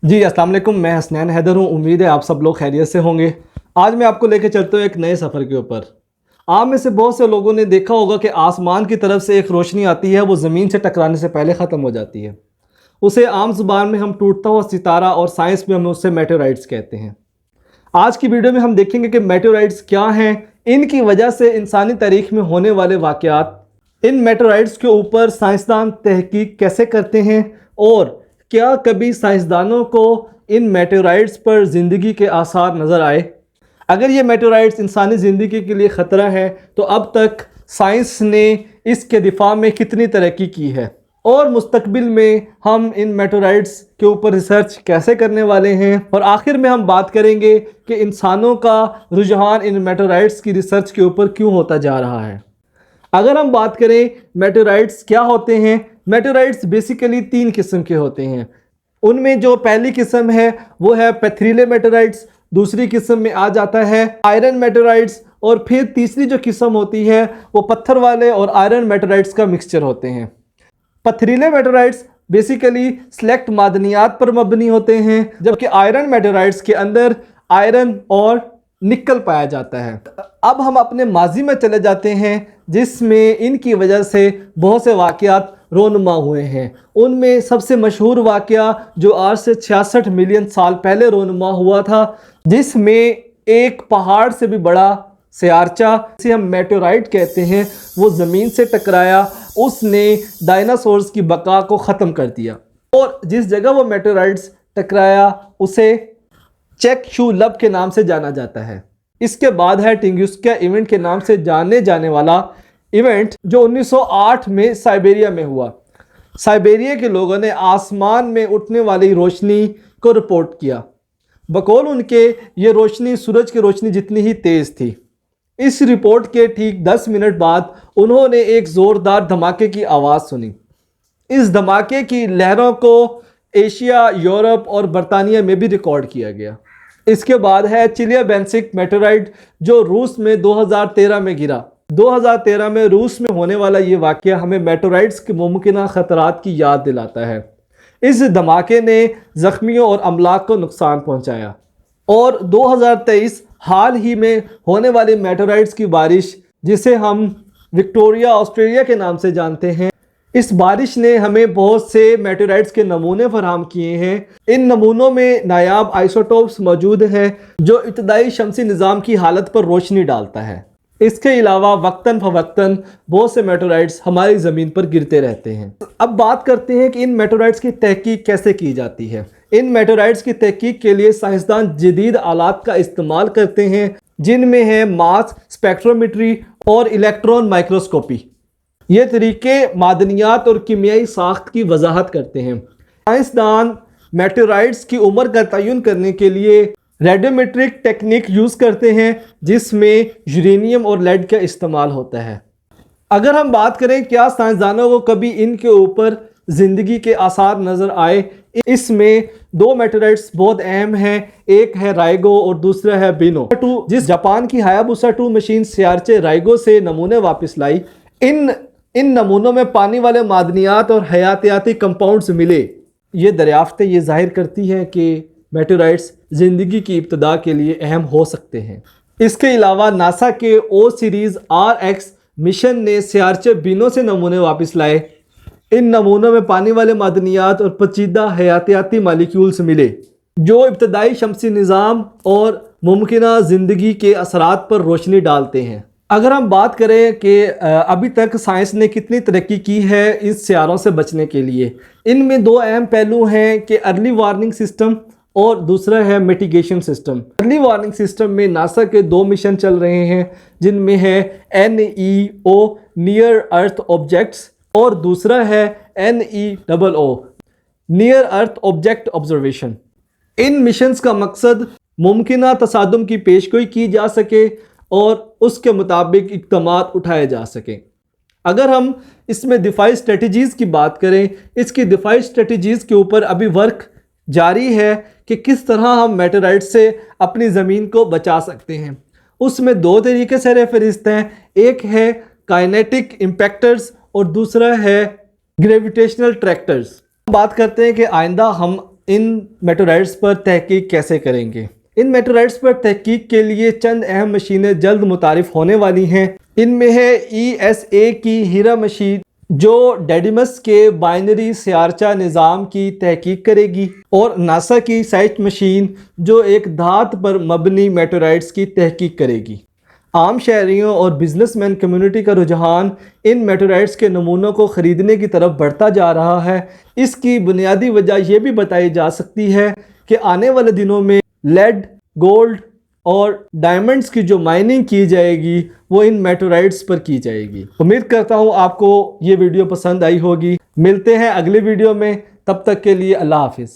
जी अस्सलाम वालेकुम, मैं हसनैन हैदर हूँ। उम्मीद है आप सब लोग खैरियत से होंगे। आज मैं आपको लेकर चलता हूँ एक नए सफ़र के ऊपर। आप में से बहुत से लोगों ने देखा होगा कि आसमान की तरफ से एक रोशनी आती है, वो ज़मीन से टकराने से पहले ख़त्म हो जाती है। उसे आम ज़ुबान में हम टूटता हुआ सितारा और साइंस में हम उससे मेटेओराइट्स कहते हैं। आज की वीडियो में हम देखेंगे कि मेटेओराइट्स क्या हैं, इनकी वजह से इंसानी तारीख़ में होने वाले वाक़यात, इन मेटेओराइट्स के ऊपर साइंसदान तहकीक कैसे करते हैं और क्या कभी साइंसदानों को इन मेटेओराइट्स पर ज़िंदगी के आसार नज़र आए। अगर ये मेटेओराइट्स इंसानी ज़िंदगी के लिए ख़तरा है तो अब तक साइंस ने इसके दिफा में कितनी तरक्की की है और मुस्तकबिल में हम इन मेटेओराइट्स के ऊपर रिसर्च कैसे करने वाले हैं। और आखिर में हम बात करेंगे कि इंसानों का रुझान इन मेटेओराइट्स की रिसर्च के ऊपर क्यों होता जा रहा है। अगर हम बात करें मेटेओराइट्स क्या होते हैं, मेटेओराइट्स बेसिकली 3 किस्म के होते हैं। उनमें जो पहली किस्म है वो है पथरीले मेटेओराइट्स, दूसरी किस्म में आ जाता है आयरन मेटेओराइट्स और फिर तीसरी जो किस्म होती है वो पत्थर वाले और आयरन मेटेओराइट्स का मिक्सचर होते हैं। पथरीले मेटेओराइट्स बेसिकली सेलेक्ट मादनियात पर मबनी होते हैं, जबकि आयरन मेटेओराइट्स के अंदर आयरन और निकल पाया जाता है। अब हम अपने माजी में चले जाते हैं जिसमें इनकी वजह से बहुत से वाक़यात रोनुमा हुए हैं। उनमें सबसे मशहूर वाक़या जो आज से 66 मिलियन साल पहले रोनुमा हुआ था, जिसमें एक पहाड़ से भी बड़ा सियारचा, जिसे हम मेटेओराइट कहते हैं, वो ज़मीन से टकराया। उसने डायनासोर्स की बका को ख़त्म कर दिया और जिस जगह वो मेटेओराइट्स टकराया उसे चेकशुलब के नाम से जाना जाता है। इसके बाद है टुंगुस्का इवेंट के नाम से जाने जाने वाला इवेंट जो 1908 में साइबेरिया में हुआ। साइबेरिया के लोगों ने आसमान में उठने वाली रोशनी को रिपोर्ट किया। बकौल उनके ये रोशनी सूरज की रोशनी जितनी ही तेज़ थी। इस रिपोर्ट के ठीक 10 मिनट बाद उन्होंने एक ज़ोरदार धमाके की आवाज़ सुनी। इस धमाके की लहरों को एशिया, यूरोप और बरतानिया में भी रिकॉर्ड किया गया। इसके बाद है चिलियाबेंसिक मेटेओराइट जो रूस में 2013 में गिरा। 2013 में रूस में होने वाला ये वाक़या हमें मेटेओराइट्स के मुमकिन ख़तरात की याद दिलाता है। इस धमाके ने ज़ख्मियों और अमलाक को नुकसान पहुँचाया। और 2023 हाल ही में होने वाली मेटेओराइट्स की बारिश, जिसे हम विक्टोरिया ऑस्ट्रेलिया के नाम से जानते हैं, इस बारिश ने हमें बहुत से मेटेओराइट्स के नमूने फराहम किए हैं। इन नमूनों में नायाब आइसोटोप्स मौजूद हैं जो इब्तदाई शमसी निज़ाम की हालत पर रोशनी डालता है। इसके अलावा वक्तन फवक्तन बहुत से मेटेओराइट्स हमारी ज़मीन पर गिरते रहते हैं। अब बात करते हैं कि इन मेटेओराइट्स की तहकीक कैसे की जाती है। इन मेटेओराइट्स की तहकीक के लिए साइंसदान जदीद आलात का इस्तेमाल करते हैं, जिनमें है मास स्पेक्ट्रोमेट्री और इलेक्ट्रॉन माइक्रोस्कोपी। ये तरीके मादनियात और कीमियाई साख्त की वजाहत करते हैं। साइंसदान मेटेओराइट्स की उम्र का तयन करने के लिए रेडियोमेट्रिक टेक्निक यूज़ करते हैं, जिसमें यूरेनियम और लेड का इस्तेमाल होता है। अगर हम बात करें क्या साइंसदानों को कभी इनके ऊपर ज़िंदगी के आसार नज़र आए, इसमें 2 मेटेओराइट्स बहुत अहम हैं। एक है राइगो और दूसरा है बिनो। जिस जापान की हायाबुसा 2 मशीन सियारचे राइगो से नमूने वापस लाई, इन नमूनों में पानी वाले मादनियात और हयातियाती कंपाउंड्स मिले। ये दरियाफ्तें ये जाहिर करती हैं कि मेटेओराइट्स ज़िंदगी की इब्तदा के लिए अहम हो सकते हैं। इसके अलावा नासा के ओ सीरीज़ RX मिशन ने सियारचे बिनो से नमूने वापस लाए। इन नमूनों में पानी वाले मादनियात और पेचीदा हयातियाती मालिक्यूल्स मिले जो इब्तदाई शमसी निज़ाम और मुमकिना ज़िंदगी के असरात पर रोशनी डालते हैं। अगर हम बात करें कि अभी तक साइंस ने कितनी तरक्की की है इस सियारों से बचने के लिए, इनमें 2 अहम पहलू हैं कि अर्ली वार्निंग सिस्टम और दूसरा है mitigation system. Early warning system में नासा के 2 मिशन चल रहे हैं, जिनमें है NEO नियर अर्थ ऑब्जेक्ट्स और दूसरा है NEOO near earth object observation. इन मिशंस का मकसद मुमकिना तसादुम की पेशगोई की जा सके और उसके मुताबिक इक़दामात उठाए जा सकें। अगर हम इसमें दिफाई स्ट्रेटजीज़ की बात करें, इसकी दिफाई स्ट्रेटजीज़ के ऊपर अभी वर्क जारी है कि किस तरह हम मेटेओराइट्स से अपनी ज़मीन को बचा सकते हैं। उसमें 2 तरीके से रेफरिस्त हैं, एक है काइनेटिक इम्पैक्टर्स और दूसरा है ग्रेविटेशनल ट्रैक्टर्स। बात करते हैं कि आइंदा हम ان میٹورائٹس پر تحقیق کیسے کریں گے۔ ان میٹورائٹس پر تحقیق کے لیے چند اہم مشینیں جلد متعارف ہونے والی ہیں۔ ان میں ہے ESA کی ہیرا مشین جو ڈیڈیمس کے بائنری سیارچہ نظام کی تحقیق کرے گی، اور ناسا کی سائٹ مشین جو ایک دھات پر مبنی میٹورائٹس کی تحقیق کرے گی۔ عام شہریوں اور بزنس مین کمیونٹی کا رجحان ان میٹورائٹس کے نمونوں کو خریدنے کی طرف بڑھتا جا رہا ہے۔ اس کی بنیادی وجہ یہ بھی بتائی جا سکتی ہے کہ آنے والے دنوں میں لیڈ، گولڈ اور ڈائمنڈز کی جو مائننگ کی جائے گی وہ ان میٹورائٹس پر کی جائے گی۔ امید کرتا ہوں آپ کو یہ ویڈیو پسند آئی ہوگی۔ ملتے ہیں اگلے ویڈیو میں، تب تک کے لیے اللہ حافظ۔